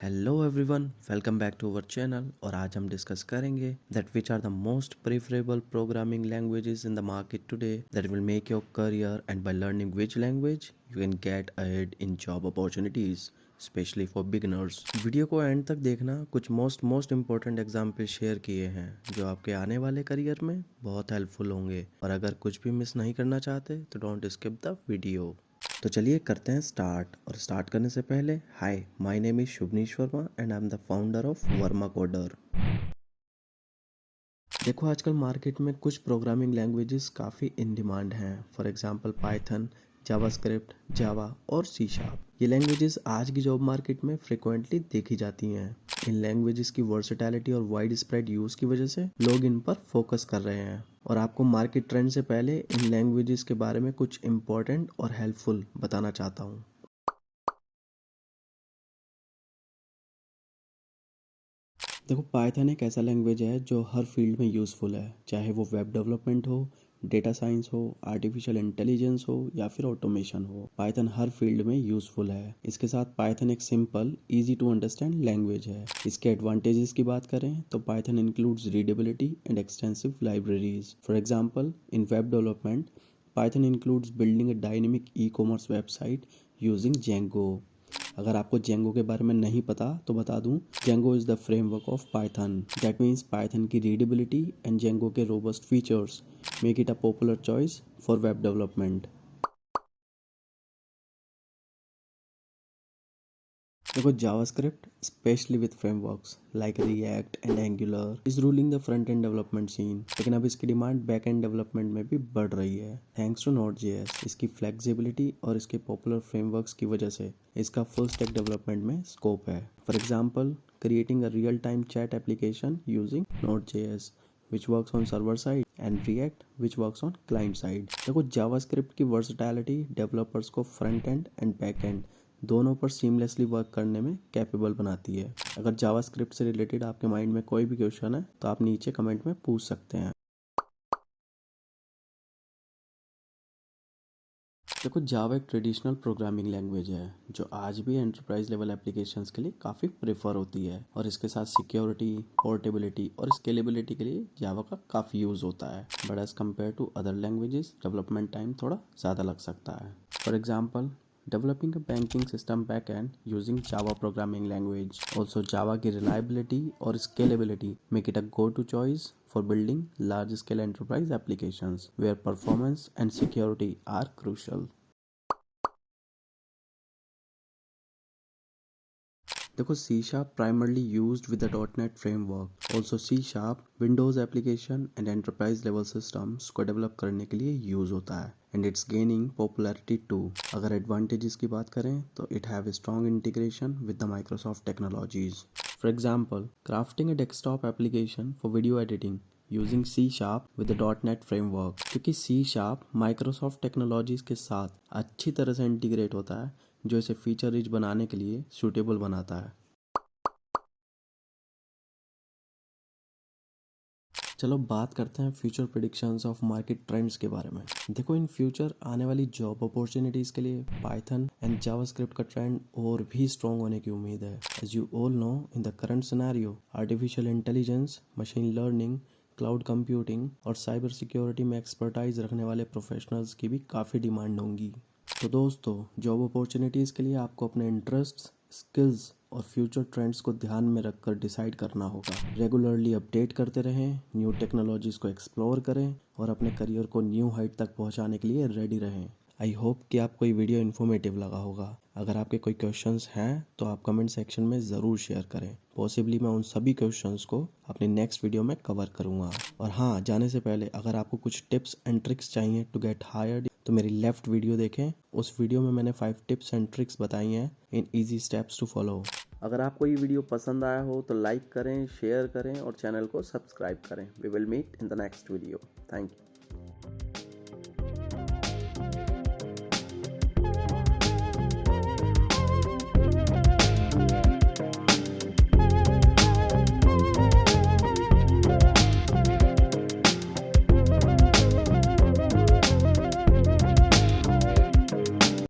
Hello everyone, welcome back to our channel. और आज हम डिस्कस करेंगे that which are the most preferable programming languages in the market today that will make your career and by learning which language you can get ahead in job opportunities specially for beginners. Video को end तक देखना, कुछ most important example share किए हैं जो आपके आने वाले करियर में बहुत हेल्पफुल होंगे। और अगर कुछ भी मिस नहीं करना चाहते तो डोंट स्किप द वीडियो। तो चलिए करते हैं स्टार्ट। और स्टार्ट करने से पहले, hi, my name is Shubhneesh Verma and I am the founder of Verma coder. देखो, आजकल मार्केट में कुछ प्रोग्रामिंग लैंग्वेजेस काफ़ी इन डिमांड हैं। For example Python, JavaScript, Java और सी शार्प। ये लैंग्वेजेस आज की जॉब मार्केट में फ्रिक्वेंटली देखी जाती हैं। इन लैंग्वेजेस की वर्सेटैलिटी और वाइड स्प्रेड यूज़ की वजह से लोग इन पर फोकस कर रहे हैं। और आपको मार्केट ट्रेंड से पहले इन लैंग्वेजेस के बारे में कुछ इंपॉर्टेंट और हेल्पफुल बताना चाहता हूँ। देखो, पाइथन एक ऐसा लैंग्वेज है जो हर फील्ड में यूज़फुल है, चाहे वो वेब डेवलपमेंट हो, डेटा साइंस हो, आर्टिफिशियल इंटेलिजेंस हो या फिर ऑटोमेशन हो। पाइथन हर फील्ड में यूज़फुल है। इसके साथ पाइथन एक simple, easy to understand language है। इसके एडवांटेजेस की बात करें तो Python includes readability and extensive libraries. For example, in web development, Python includes building a dynamic e-commerce website using Django. अगर आपको जेंगो के बारे में नहीं पता तो बता दूं, Django is the framework of Python. That means Python की रीडेबिलिटी एंड जेंगो के robust features make it a popular choice for web development. देखो, JavaScript specially with frameworks like React and Angular is ruling the front end development scene. लेकिन अब इसकी demand back and development में भी बढ़ रही है थैंक्स टू नोड.जेएस। इसकी फ्लेक्सिबिलिटी और इसके पॉपुलर फ्रेमवर्क्स की वजह से इसका फुल स्टैक डेवलपमेंट में स्कोप है। For example, creating a real time chat application using Node.js which works on server side and React which works on client side। देखो, जावास्क्रिप्ट की वर्सटैलिटी डेवलपर्स को front end and back and दोनों पर seamlessly work करने में capable बनाती है। अगर जावास्क्रिप्ट से रिलेटेड आपके माइंड में कोई भी क्वेश्चन है तो आप नीचे कमेंट में पूछ सकते हैं। देखो, जावा एक ट्रेडिशनल प्रोग्रामिंग लैंग्वेज है जो आज भी एंटरप्राइज लेवल एप्लीकेशंस के लिए काफ़ी प्रेफर होती है। और इसके साथ सिक्योरिटी, पोर्टेबिलिटी और स्केलेबिलिटी के लिए जावा का काफ़ी यूज़ होता है। But as compare to other languages, development time थोड़ा ज़्यादा लग सकता है। फॉर एग्जाम्पल, developing a banking system backend using Java programming language. Also, Java की reliability और scalability make it a go-to choice for building large-scale enterprise applications where performance and security are crucial. देखो, C sharp primarily used with the dot net framework. Also C sharp Windows application and enterprise level systems को develop करने के लिए use होता है and it's gaining popularity too. अगर advantages की बात करें तो it have strong integration with the Microsoft technologies. For example, crafting a desktop application for video editing using C sharp with the dot net framework. क्योंकि C sharp Microsoft technologies के साथ अच्छी तरह से इंटीग्रेट होता है, जो इसे फीचर रिच बनाने के लिए सूटेबल बनाता है। चलो बात करते हैं future predictions of market trends के बारे में। देखो, इन फ्यूचर आने वाली जॉब अपॉर्चुनिटीज़ के लिए पाइथन एंड जावास्क्रिप्ट का ट्रेंड और भी स्ट्रॉन्ग होने की उम्मीद है। As you all know, in the current scenario, artificial intelligence, machine learning, cloud computing और साइबर सिक्योरिटी में एक्सपर्टाइज रखने वाले प्रोफेशनल्स की भी काफ़ी डिमांड होंगी। तो दोस्तों, जॉब अपॉर्चुनिटीज़ के लिए आपको अपने इंटरेस्ट्स, स्किल्स और फ्यूचर ट्रेंड्स को ध्यान में रखकर डिसाइड करना होगा। रेगुलरली अपडेट करते रहें, न्यू टेक्नोलॉजीज़ को एक्सप्लोर करें और अपने करियर को न्यू हाइट तक पहुंचाने के लिए रेडी रहें। आई होप कि आपको ये वीडियो इन्फॉर्मेटिव लगा होगा। अगर आपके कोई क्वेश्चंस हैं तो आप कमेंट सेक्शन में ज़रूर शेयर करें। पॉसिबली मैं उन सभी क्वेश्चंस को अपनी नेक्स्ट वीडियो में कवर करूँगा। और हाँ, जाने से पहले अगर आपको कुछ टिप्स एंड ट्रिक्स चाहिए टू गेट हायर्ड तो मेरी लेफ्ट वीडियो देखें। उस वीडियो में मैंने 5 टिप्स एंड ट्रिक्स बताई हैं in easy steps to follow. अगर आपको ये वीडियो पसंद आया हो तो लाइक करें, शेयर करें और चैनल को सब्सक्राइब करें। We will meet in the next video. Thank you.